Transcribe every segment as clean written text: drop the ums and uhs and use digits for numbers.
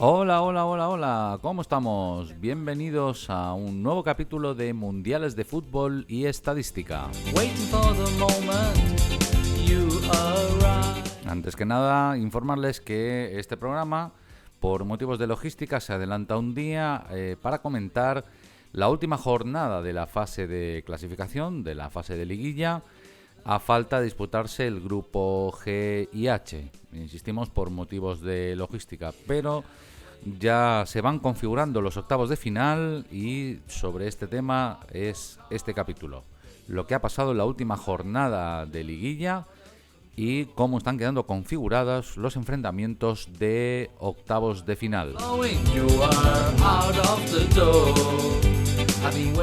Hola, hola, hola, hola, ¿cómo estamos? Bienvenidos a un nuevo capítulo de Mundiales de Fútbol y Estadística. Antes que nada, informarles que este programa, por motivos de logística, se adelanta un día para comentar la última jornada de la fase de clasificación, de la fase de liguilla, a falta de disputarse el grupo G y H. Insistimos por motivos de logística, pero ya se van configurando los octavos de final y sobre este tema es este capítulo. Lo que ha pasado en la última jornada de liguilla y cómo están quedando configurados los enfrentamientos de octavos de final.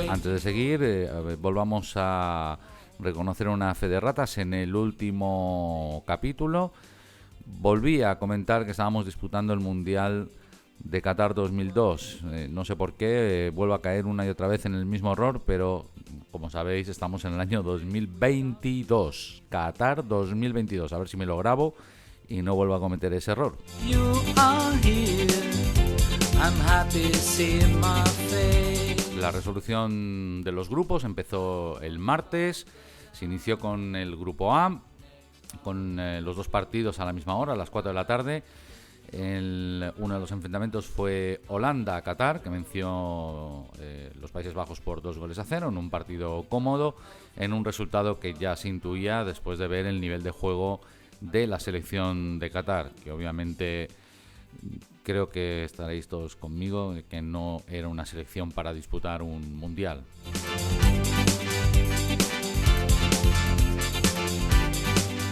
Antes de seguir, volvamos a reconocer una fe de ratas. En el último capítulo volví a comentar que estábamos disputando el Mundial de Qatar 2002. No sé por qué, vuelvo a caer una y otra vez en el mismo error, pero como sabéis estamos en el año 2022. Qatar 2022. A ver si me lo grabo y no vuelvo a cometer ese error. La resolución de los grupos empezó el martes. Se inició con el grupo A, con los dos partidos a la misma hora, a las 4 de la tarde. Uno de los enfrentamientos fue Holanda-Qatar, que venció los Países Bajos por 2-0 en un partido cómodo, en un resultado que ya se intuía después de ver el nivel de juego de la selección de Qatar, que obviamente creo que estaréis todos conmigo, que no era una selección para disputar un mundial.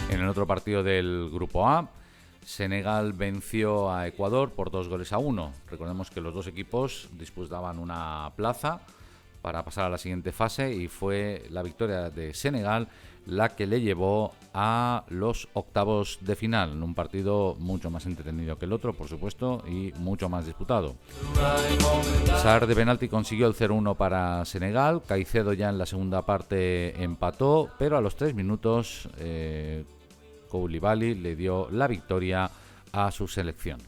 En el otro partido del grupo A, Senegal venció a Ecuador por 2-1. Recordemos que los dos equipos disputaban una plaza para pasar a la siguiente fase y fue la victoria de Senegal la que le llevó a los octavos de final, en un partido mucho más entretenido que el otro, por supuesto, y mucho más disputado. Sarr de penalti consiguió el 0-1 para Senegal. Caicedo ya en la segunda parte empató, pero a los 3 minutos Koulibaly le dio la victoria a su selección.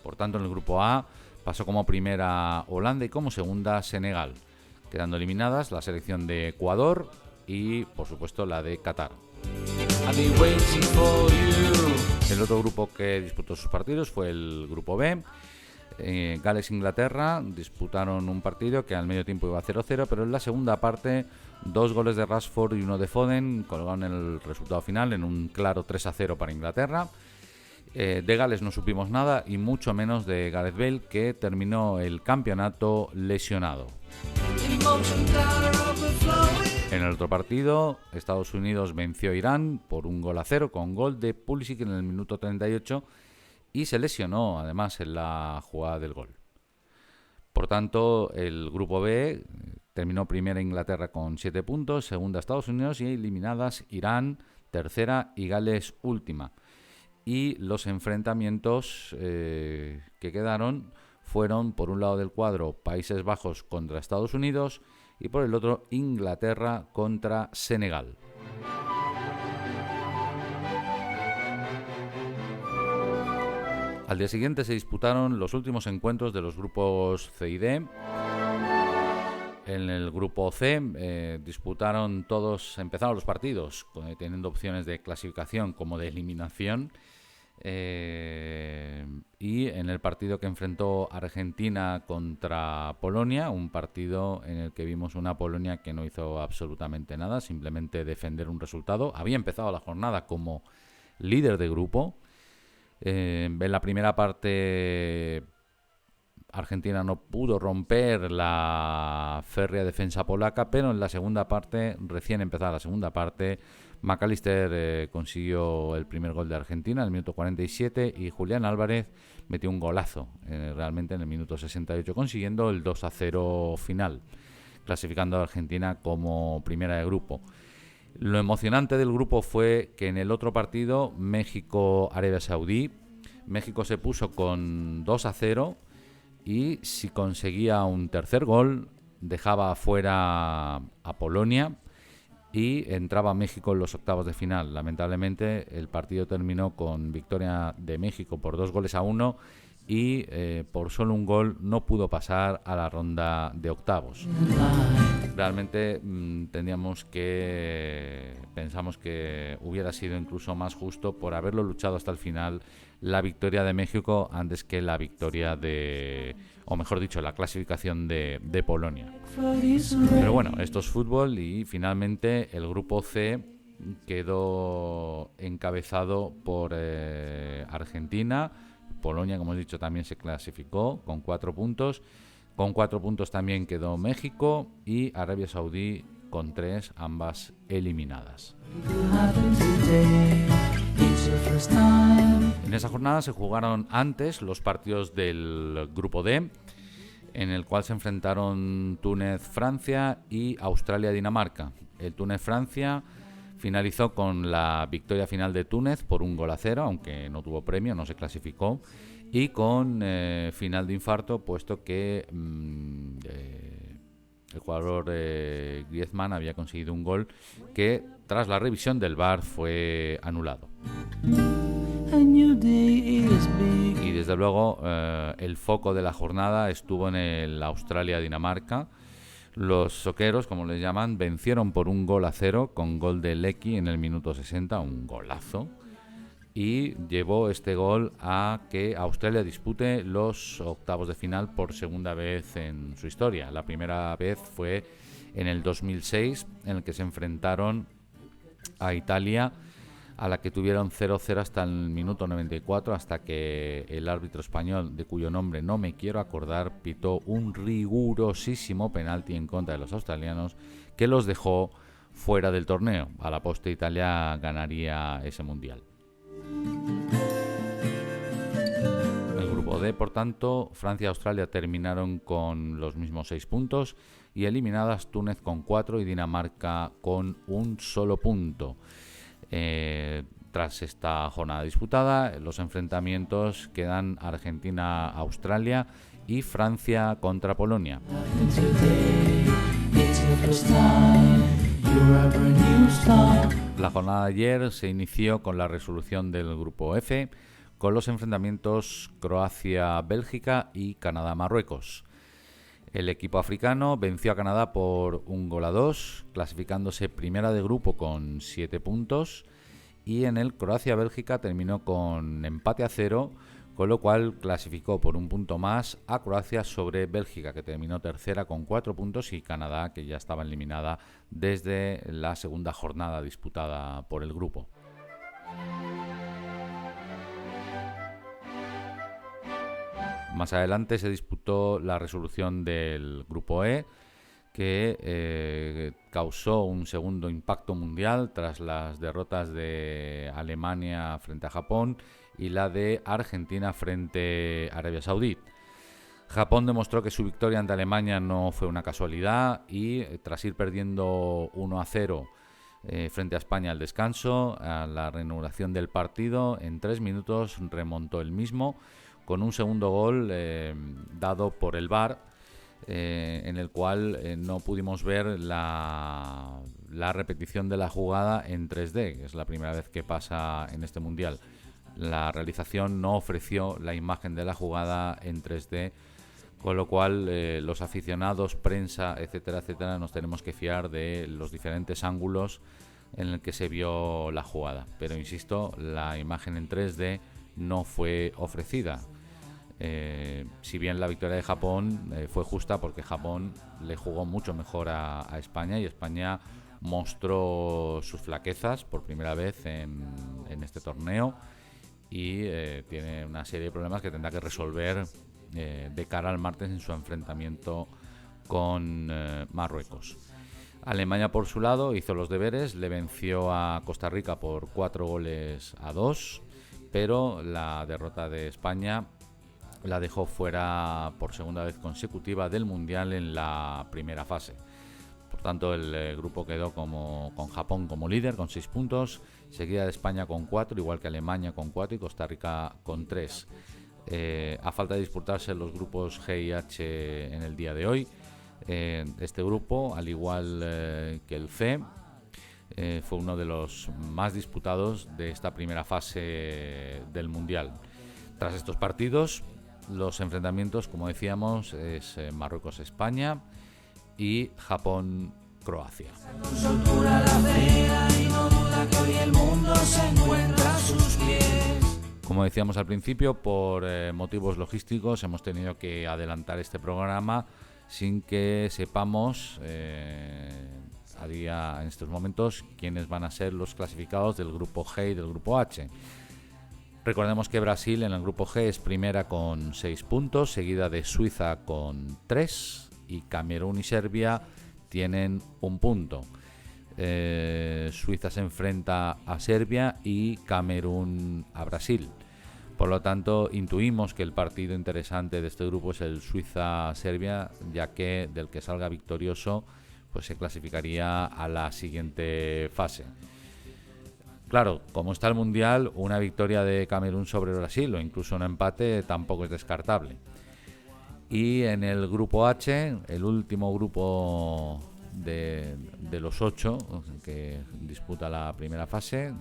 Por tanto, en el grupo A pasó como primera Holanda y como segunda Senegal, quedando eliminadas la selección de Ecuador y, por supuesto, la de Qatar. El otro grupo que disputó sus partidos fue el grupo B. Gales e Inglaterra disputaron un partido que al medio tiempo iba 0-0, pero en la segunda parte 2 goles de Rashford y uno de Foden colgaron el resultado final en un claro 3-0 para Inglaterra. De Gales no supimos nada y mucho menos de Gareth Bale, que terminó el campeonato lesionado. En el otro partido, Estados Unidos venció a Irán por 1-0 con gol de Pulisic en el minuto 38 y se lesionó además en la jugada del gol. Por tanto, el grupo B terminó primera Inglaterra con 7 puntos, segunda Estados Unidos y eliminadas Irán, tercera y Gales última. Y los enfrentamientos que quedaron fueron, por un lado del cuadro, Países Bajos contra Estados Unidos y por el otro Inglaterra contra Senegal. Al día siguiente se disputaron los últimos encuentros de los grupos C y D. En el grupo C empezaron los partidos teniendo opciones de clasificación como de eliminación. Y en el partido que enfrentó Argentina contra Polonia, un partido en el que vimos una Polonia que no hizo absolutamente nada, simplemente defender un resultado. Había empezado la jornada como líder de grupo. En la primera parte Argentina no pudo romper la férrea defensa polaca, pero en la segunda parte, recién empezada la segunda parte, McAllister consiguió el primer gol de Argentina en el minuto 47 y Julián Álvarez metió un golazo realmente en el minuto 68, consiguiendo el 2-0 final, clasificando a Argentina como primera de grupo. Lo emocionante del grupo fue que en el otro partido, México-Arabia Saudí, México se puso con 2-0 y si conseguía un tercer gol dejaba afuera a Polonia y entraba México en los octavos de final. Lamentablemente el partido terminó con victoria de México por 2-1 y por solo un gol no pudo pasar a la ronda de octavos. Realmente pensamos que hubiera sido incluso más justo, por haberlo luchado hasta el final, la victoria de México antes que la victoria o mejor dicho, la clasificación de Polonia. Pero bueno, esto es fútbol y finalmente el grupo C quedó encabezado por Argentina. Polonia, como he dicho, también se clasificó con 4 puntos. Con 4 puntos también quedó México y Arabia Saudí con 3, ambas eliminadas. En esa jornada se jugaron antes los partidos del grupo D, en el cual se enfrentaron Túnez-Francia y Australia-Dinamarca. El Túnez-Francia finalizó con la victoria final de Túnez por 1-0, aunque no tuvo premio, no se clasificó, y con final de infarto, puesto que el jugador Griezmann había conseguido un gol que, tras la revisión del VAR, fue anulado. Y desde luego el foco de la jornada estuvo en el Australia-Dinamarca. Los soqueros, como les llaman, vencieron por 1-0 con gol de Lecky en el minuto 60, un golazo, y llevó este gol a que Australia dispute los octavos de final por segunda vez en su historia. La primera vez fue en el 2006, en el que se enfrentaron a Italia, a la que tuvieron 0-0 hasta el minuto 94, hasta que el árbitro español, de cuyo nombre no me quiero acordar, pitó un rigurosísimo penalti en contra de los australianos que los dejó fuera del torneo. A la postre Italia ganaría ese mundial. El grupo D, por tanto, Francia y Australia terminaron con los mismos 6 puntos y eliminadas Túnez con 4 y Dinamarca con un solo punto. Tras esta jornada disputada, los enfrentamientos quedan Argentina-Australia y Francia contra Polonia. La jornada de ayer se inició con la resolución del grupo F, con los enfrentamientos Croacia-Bélgica y Canadá-Marruecos. El equipo africano venció a Canadá por 1-2, clasificándose primera de grupo con 7 puntos, y en el Croacia-Bélgica terminó con empate a 0, con lo cual clasificó por 1 punto más a Croacia sobre Bélgica, que terminó tercera con 4 puntos, y Canadá, que ya estaba eliminada desde la segunda jornada disputada por el grupo. Más adelante se disputó la resolución del grupo E, que causó un segundo impacto mundial tras las derrotas de Alemania frente a Japón y la de Argentina frente a Arabia Saudí. Japón demostró que su victoria ante Alemania no fue una casualidad y, tras ir perdiendo 1-0 frente a España al descanso, a la reanudación del partido, en 3 minutos remontó el mismo, con un segundo gol dado por el VAR, en el cual no pudimos ver la repetición de la jugada en 3D, que es la primera vez que pasa en este mundial. La realización no ofreció la imagen de la jugada en 3D, con lo cual los aficionados, prensa, etcétera, etcétera, nos tenemos que fiar de los diferentes ángulos en el que se vio la jugada. Pero insisto, la imagen en 3D no fue ofrecida. Si bien la victoria de Japón fue justa, porque Japón le jugó mucho mejor a España, y España mostró sus flaquezas por primera vez en este torneo, y tiene una serie de problemas que tendrá que resolver de cara al martes en su enfrentamiento con Marruecos. Alemania, por su lado, hizo los deberes, le venció a Costa Rica por 4-2, pero la derrota de España la dejó fuera por segunda vez consecutiva del Mundial en la primera fase. Por tanto, el grupo quedó con Japón como líder con 6 puntos, seguida de España con 4, igual que Alemania con 4 y Costa Rica con 3. A falta de disputarse los grupos G y H en el día de hoy, este grupo, al igual que el C, fue uno de los más disputados de esta primera fase del Mundial. Tras estos partidos, los enfrentamientos, como decíamos, es Marruecos-España y Japón-Croacia. Como decíamos al principio, por motivos logísticos hemos tenido que adelantar este programa sin que sepamos en estos momentos quiénes van a ser los clasificados del grupo G y del grupo H. Recordemos que Brasil en el grupo G es primera con 6 puntos, seguida de Suiza con 3, y Camerún y Serbia tienen 1 punto. Suiza se enfrenta a Serbia y Camerún a Brasil. Por lo tanto, intuimos que el partido interesante de este grupo es el Suiza-Serbia, ya que del que salga victorioso pues se clasificaría a la siguiente fase. Claro, como está el Mundial, una victoria de Camerún sobre Brasil o incluso un empate tampoco es descartable. Y en el grupo H, el último grupo de los 8 que disputa la primera fase,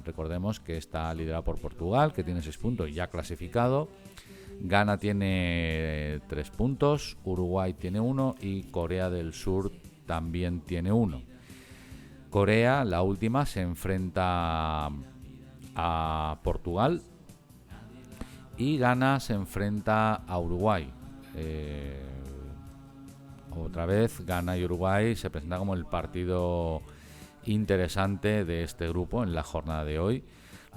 recordemos que está liderado por Portugal, que tiene 6 puntos ya clasificado. Ghana tiene 3 puntos, Uruguay tiene 1 y Corea del Sur también tiene 1. Corea, la última, se enfrenta a Portugal y Ghana se enfrenta a Uruguay. Otra vez Ghana y Uruguay se presentan como el partido interesante de este grupo en la jornada de hoy.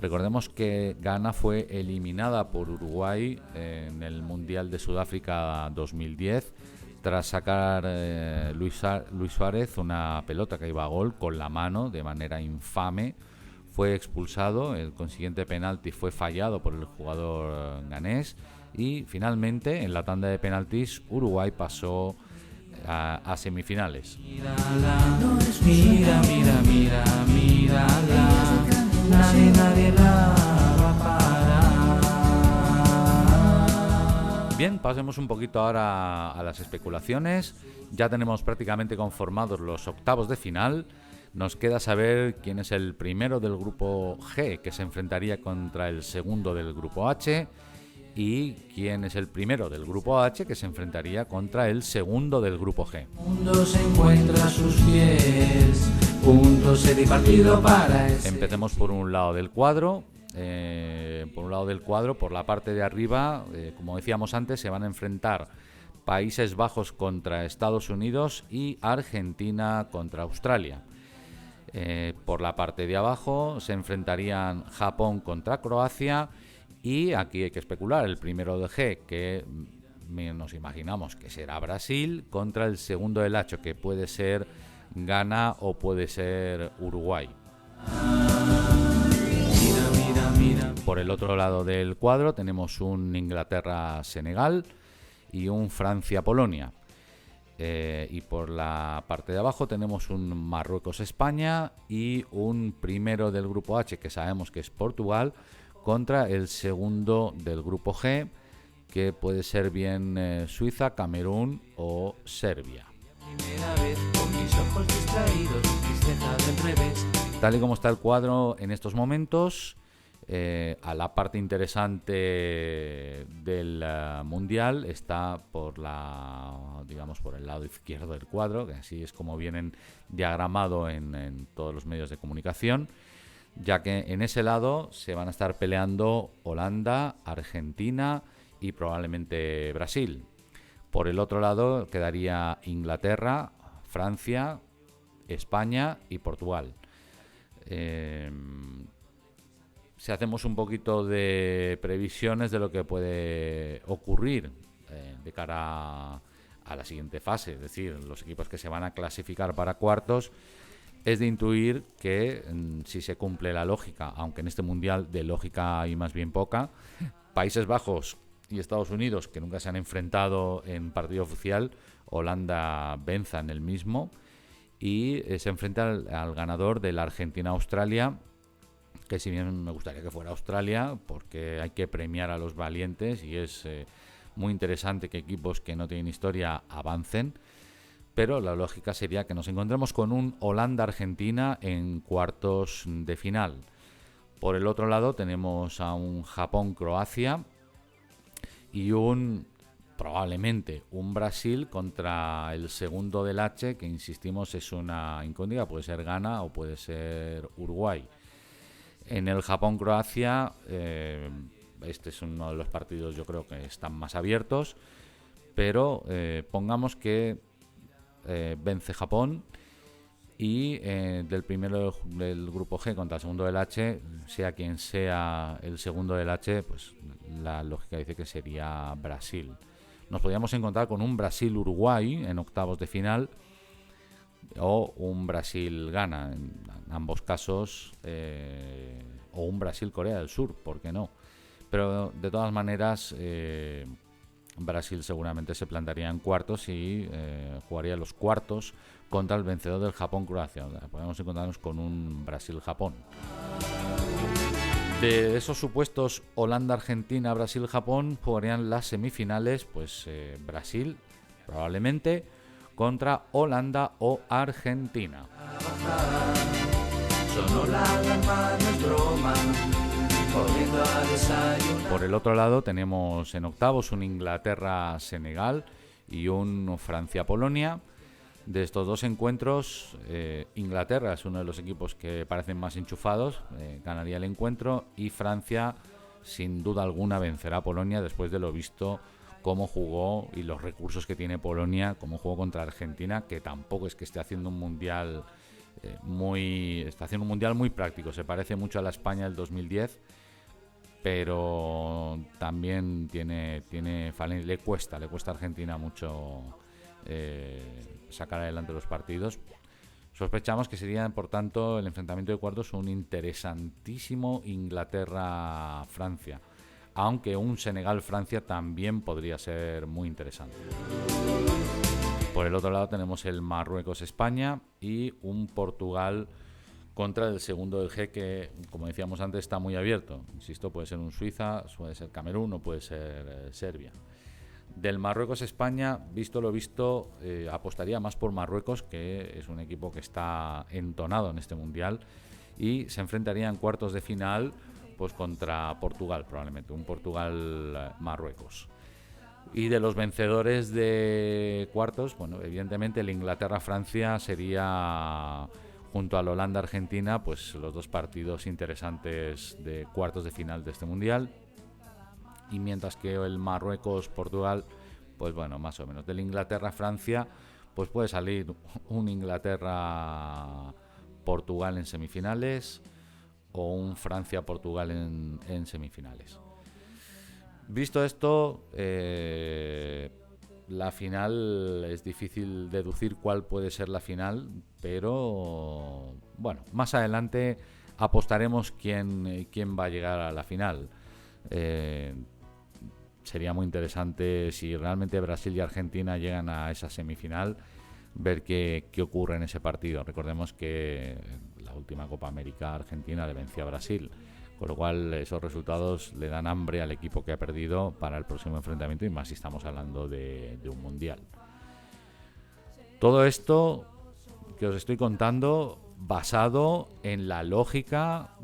Recordemos que Ghana fue eliminada por Uruguay en el Mundial de Sudáfrica 2010 tras sacar Luis Suárez una pelota que iba a gol con la mano de manera infame. Fue expulsado, el consiguiente penalti fue fallado por el jugador ganés y finalmente en la tanda de penaltis Uruguay pasó a semifinales. Bien, pasemos un poquito ahora a las especulaciones. Ya tenemos prácticamente conformados los octavos de final. Nos queda saber quién es el primero del grupo G, que se enfrentaría contra el segundo del grupo H, y quién es el primero del grupo H, que se enfrentaría contra el segundo del grupo G. Empecemos por un lado del cuadro. Por la parte de arriba, como decíamos antes, se van a enfrentar Países Bajos contra Estados Unidos y Argentina contra Australia. Por la parte de abajo se enfrentarían Japón contra Croacia y aquí hay que especular, el primero de G, que nos imaginamos que será Brasil, contra el segundo del H, que puede ser Ghana o puede ser Uruguay. Por el otro lado del cuadro tenemos un Inglaterra-Senegal y un Francia-Polonia. Y por la parte de abajo tenemos un Marruecos-España y un primero del grupo H, que sabemos que es Portugal, contra el segundo del grupo G, que puede ser bien Suiza, Camerún o Serbia. Tal y como está el cuadro en estos momentos, a la parte interesante del Mundial está por el lado izquierdo del cuadro, que así es como vienen diagramado en todos los medios de comunicación, ya que en ese lado se van a estar peleando Holanda, Argentina y probablemente Brasil. Por el otro lado quedaría Inglaterra, Francia, España y Portugal. Si hacemos un poquito de previsiones de lo que puede ocurrir de cara a la siguiente fase, es decir, los equipos que se van a clasificar para cuartos, es de intuir que si se cumple la lógica, aunque en este mundial de lógica hay más bien poca, Países Bajos y Estados Unidos, que nunca se han enfrentado en partido oficial, Holanda venza en el mismo y se enfrenta al ganador de la Argentina-Australia, que si bien me gustaría que fuera Australia, porque hay que premiar a los valientes y es muy interesante que equipos que no tienen historia avancen, pero la lógica sería que nos encontremos con un Holanda-Argentina en cuartos de final. Por el otro lado tenemos a un Japón-Croacia y probablemente un Brasil contra el segundo del H, que insistimos es una incógnita, puede ser Ghana o puede ser Uruguay. En el Japón-Croacia, este es uno de los partidos yo creo que están más abiertos, pero pongamos que vence Japón y del primero del grupo G contra el segundo del H, sea quien sea el segundo del H, pues la lógica dice que sería Brasil. Nos podríamos encontrar con un Brasil-Uruguay en octavos de final o un Brasil-Ghana, en ambos casos, o un Brasil-Corea del Sur, ¿por qué no? Pero de todas maneras, Brasil seguramente se plantaría en cuartos y jugaría los cuartos contra el vencedor del Japón-Croacia. Podemos encontrarnos con un Brasil-Japón. De esos supuestos Holanda-Argentina, Brasil-Japón, jugarían las semifinales, pues Brasil probablemente contra Holanda o Argentina. Por el otro lado tenemos en octavos un Inglaterra-Senegal y un Francia-Polonia. De estos dos encuentros, Inglaterra es uno de los equipos que parecen más enchufados, ganaría el encuentro, y Francia sin duda alguna vencerá a Polonia después de lo visto, cómo jugó y los recursos que tiene Polonia, cómo jugó contra Argentina, que tampoco es que esté haciendo un mundial muy práctico, se parece mucho a la España del 2010, pero también le cuesta a Argentina mucho sacar adelante los partidos. Sospechamos que sería, por tanto, el enfrentamiento de cuartos un interesantísimo Inglaterra-Francia, aunque un Senegal-Francia también podría ser muy interesante. Por el otro lado tenemos el Marruecos-España y un Portugal contra el segundo del G, que, como decíamos antes, está muy abierto. Insisto, puede ser un Suiza, puede ser Camerún o puede ser Serbia. Del Marruecos-España, visto lo visto, apostaría más por Marruecos, que es un equipo que está entonado en este Mundial, y se enfrentaría en cuartos de final pues contra Portugal, probablemente, un Portugal-Marruecos. Y de los vencedores de cuartos, bueno, evidentemente el Inglaterra-Francia sería, junto al Holanda-Argentina, pues los dos partidos interesantes de cuartos de final de este Mundial. Y mientras que el Marruecos-Portugal, pues bueno, más o menos. Del Inglaterra-Francia, pues puede salir un Inglaterra-Portugal en semifinales o un Francia-Portugal en semifinales. Visto esto, la final es difícil deducir cuál puede ser la final, pero bueno, más adelante apostaremos quién va a llegar a la final. Sería muy interesante, si realmente Brasil y Argentina llegan a esa semifinal, ver qué ocurre en ese partido. Recordemos que en la última Copa América Argentina le venció a Brasil, con lo cual esos resultados le dan hambre al equipo que ha perdido para el próximo enfrentamiento, y más si estamos hablando de un mundial. Todo esto que os estoy contando basado en la lógica,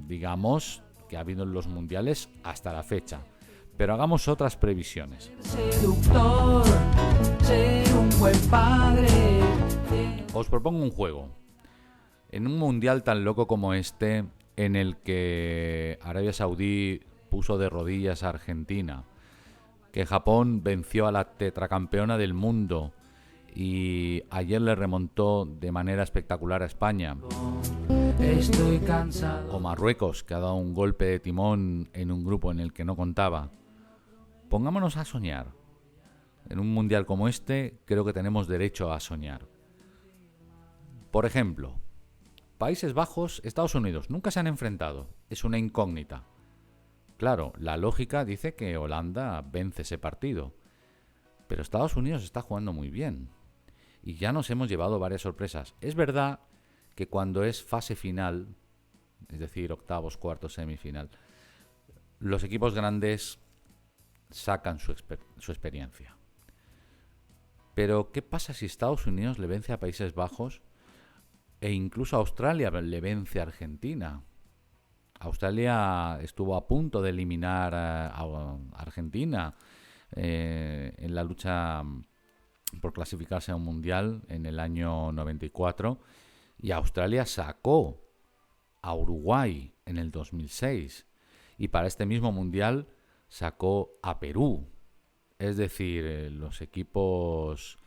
digamos, que ha habido en los mundiales hasta la fecha. Pero hagamos otras previsiones. Seductor, ser un buen padre. Os propongo un juego. En un mundial tan loco como este, en el que Arabia Saudí puso de rodillas a Argentina, que Japón venció a la tetracampeona del mundo y ayer le remontó de manera espectacular a España, estoy cansado, o Marruecos, que ha dado un golpe de timón en un grupo en el que no contaba. Pongámonos a soñar. En un mundial como este, creo que tenemos derecho a soñar. Por ejemplo, Países Bajos, Estados Unidos, nunca se han enfrentado. Es una incógnita. Claro, la lógica dice que Holanda vence ese partido. Pero Estados Unidos está jugando muy bien. Y ya nos hemos llevado varias sorpresas. Es verdad que cuando es fase final, es decir, octavos, cuartos, semifinal, los equipos grandes sacan su experiencia. Pero ¿qué pasa si Estados Unidos le vence a Países Bajos e incluso Australia le vence a Argentina? Australia estuvo a punto de eliminar a Argentina en la lucha por clasificarse a un mundial en el año 94, y Australia sacó a Uruguay en el 2006, y para este mismo mundial sacó a Perú. Es decir, los equipos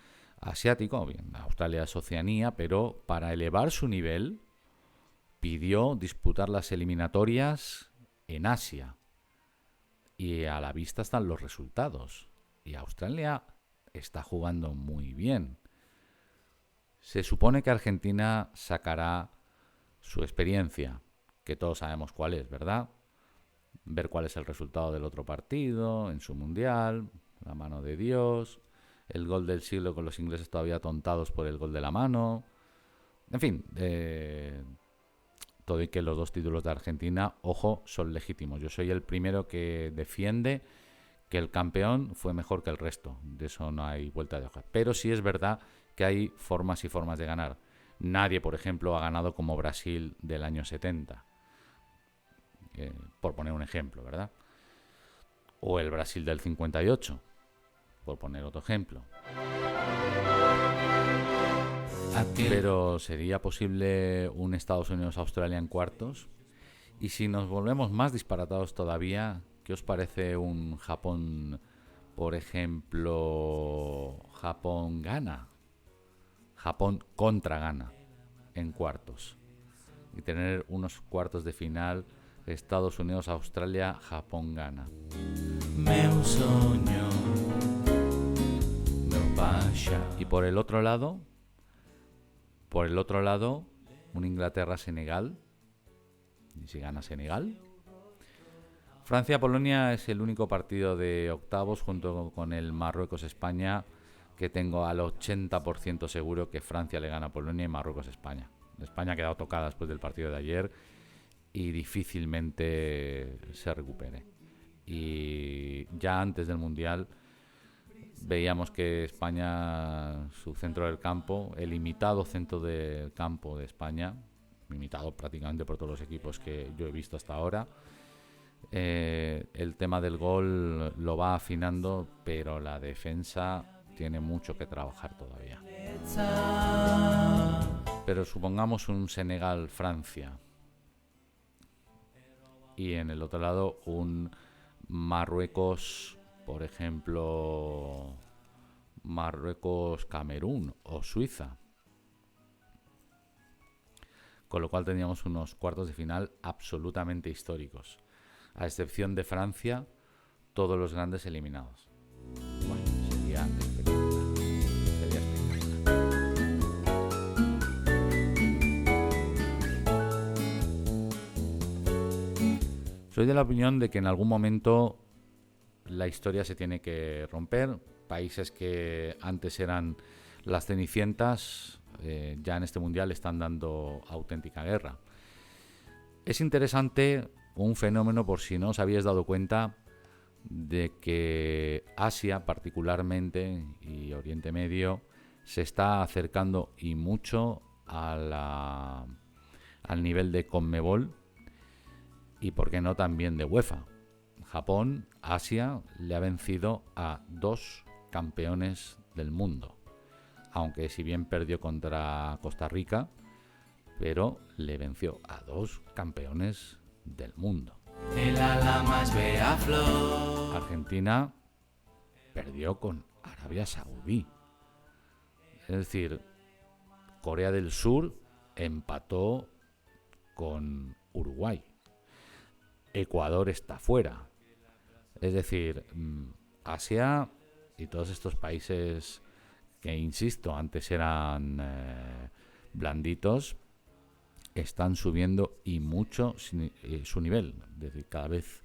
asiáticos, bien, Australia es Oceanía, pero para elevar su nivel pidió disputar las eliminatorias en Asia. Y a la vista están los resultados. Y Australia está jugando muy bien. Se supone que Argentina sacará su experiencia, que todos sabemos cuál es, ¿verdad? Ver cuál es el resultado del otro partido, en su mundial, la mano de Dios, el gol del siglo con los ingleses todavía tontados por el gol de la mano. En fin, todo y que los dos títulos de Argentina, ojo, son legítimos. Yo soy el primero que defiende que el campeón fue mejor que el resto. De eso no hay vuelta de hoja. Pero sí es verdad que hay formas y formas de ganar. Nadie, por ejemplo, ha ganado como Brasil del año 70. Por poner un ejemplo, ¿verdad? O el Brasil del 58, por poner otro ejemplo. Pero ¿sería posible un Estados Unidos-Australia en cuartos? Y si nos volvemos más disparatados todavía, ¿qué os parece un Japón, por ejemplo, Japón-Ghana? Japón contra Ghana en cuartos. Y tener unos cuartos de final Estados Unidos-Australia, Japón-Ghana. Meu soño no vaya. Y por el otro lado, un Inglaterra-Senegal. ¿Y si gana Senegal? Francia-Polonia es el único partido de octavos, junto con el Marruecos-España, que tengo al 80% seguro que Francia le gana a Polonia y Marruecos a España. España ha quedado tocada después del partido de ayer y difícilmente se recupere. Y ya antes del Mundial veíamos que España, su centro del campo, el limitado centro del campo de España, limitado prácticamente por todos los equipos que yo he visto hasta ahora, el tema del gol lo va afinando, pero la defensa tiene mucho que trabajar todavía. Pero supongamos un Senegal-Francia y en el otro lado un Marruecos, por ejemplo, Marruecos-Camerún o Suiza. Con lo cual tendríamos unos cuartos de final absolutamente históricos. A excepción de Francia, todos los grandes eliminados. Bueno, sería espectacular. Soy de la opinión de que en algún momento la historia se tiene que romper. Países que antes eran las cenicientas, ya en este mundial están dando auténtica guerra. Es interesante un fenómeno, por si no os habíais dado cuenta, de que Asia particularmente y Oriente Medio se está acercando y mucho al nivel de CONMEBOL y por qué no también de UEFA. Japón, Asia, le ha vencido a 2 campeones del mundo, aunque si bien perdió contra Costa Rica, pero le venció a 2 campeones del mundo. El ala más bella flor. Argentina perdió con Arabia Saudí. Es decir, Corea del Sur empató con Uruguay. Ecuador está fuera. Es decir, Asia y todos estos países que, insisto, antes eran blanditos, están subiendo y mucho su nivel. Es decir, cada vez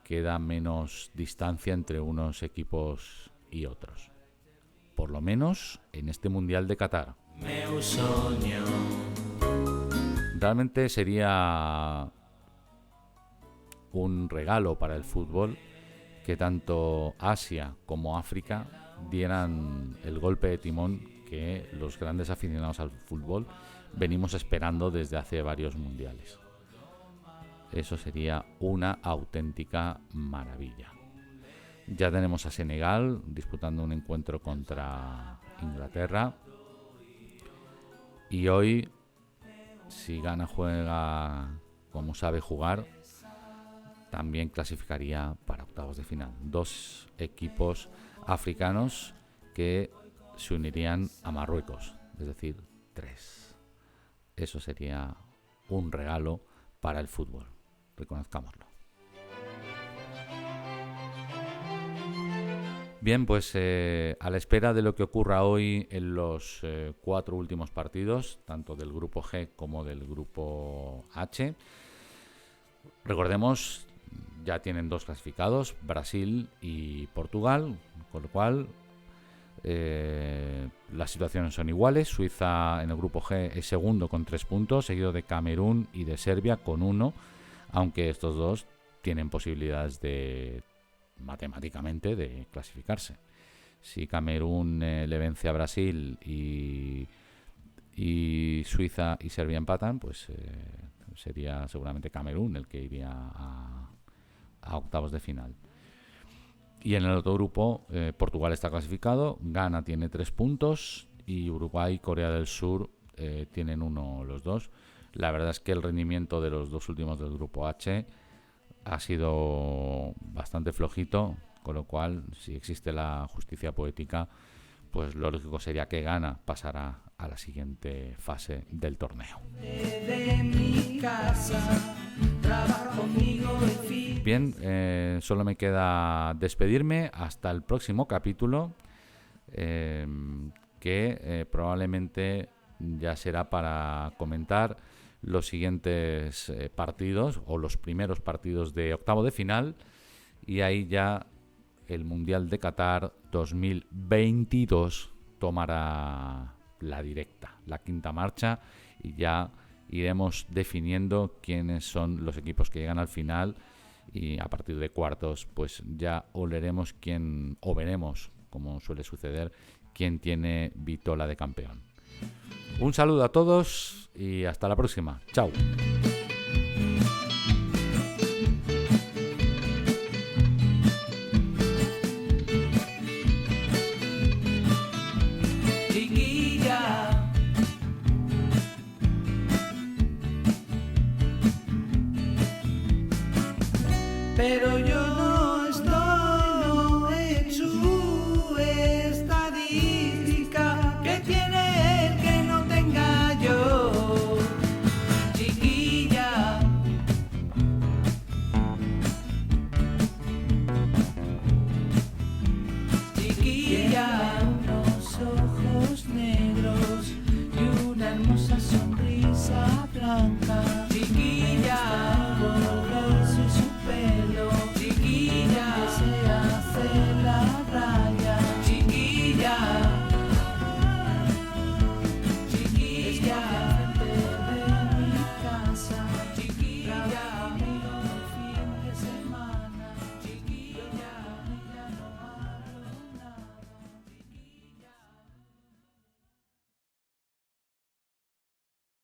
queda menos distancia entre unos equipos y otros. Por lo menos en este Mundial de Qatar. Realmente sería un regalo para el fútbol que tanto Asia como África dieran el golpe de timón que los grandes aficionados al fútbol venimos esperando desde hace varios mundiales. eso sería una auténtica maravilla. Ya tenemos a Senegal disputando un encuentro contra Inglaterra. Y hoy, si Ghana juega como sabe jugar, también clasificaría para octavos de final. 2 equipos africanos que se unirían a Marruecos, es decir, 3. Eso sería un regalo para el fútbol, reconozcámoslo. Bien, pues a la espera de lo que ocurra hoy en los 4 últimos partidos, tanto del grupo G como del grupo H, recordemos, ya tienen 2 clasificados, Brasil y Portugal, con lo cual las situaciones son iguales. Suiza en el grupo G es segundo con 3 puntos, seguido de Camerún y de Serbia con 1, aunque estos 2 tienen posibilidades matemáticamente de clasificarse. Si Camerún le vence a Brasil y Suiza y Serbia empatan, pues sería seguramente Camerún el que iría a octavos de final. Y en el otro grupo, Portugal está clasificado, Ghana tiene 3 puntos y Uruguay y Corea del Sur tienen 1 los 2. La verdad es que el rendimiento de los 2 últimos del grupo H ha sido bastante flojito, con lo cual, si existe la justicia poética, pues lo lógico sería que Ghana pasara a la siguiente fase del torneo. Bien, solo me queda despedirme hasta el próximo capítulo, que probablemente ya será para comentar los siguientes partidos o los primeros partidos de octavo de final, y ahí ya el Mundial de Qatar 2022 tomará la directa, la quinta marcha, y ya iremos definiendo quiénes son los equipos que llegan al final, y a partir de cuartos pues ya oleremos quién, o veremos, como suele suceder, quién tiene vitola de campeón. Un saludo a todos y hasta la próxima. Chao. Pero yo no estoy en su estadística. ¿Qué tiene él que no tenga yo? Chiquilla, chiquilla, unos ojos negros y una hermosa sonrisa blanca. Chiquilla, es que enfrente de mi casa, chiquilla,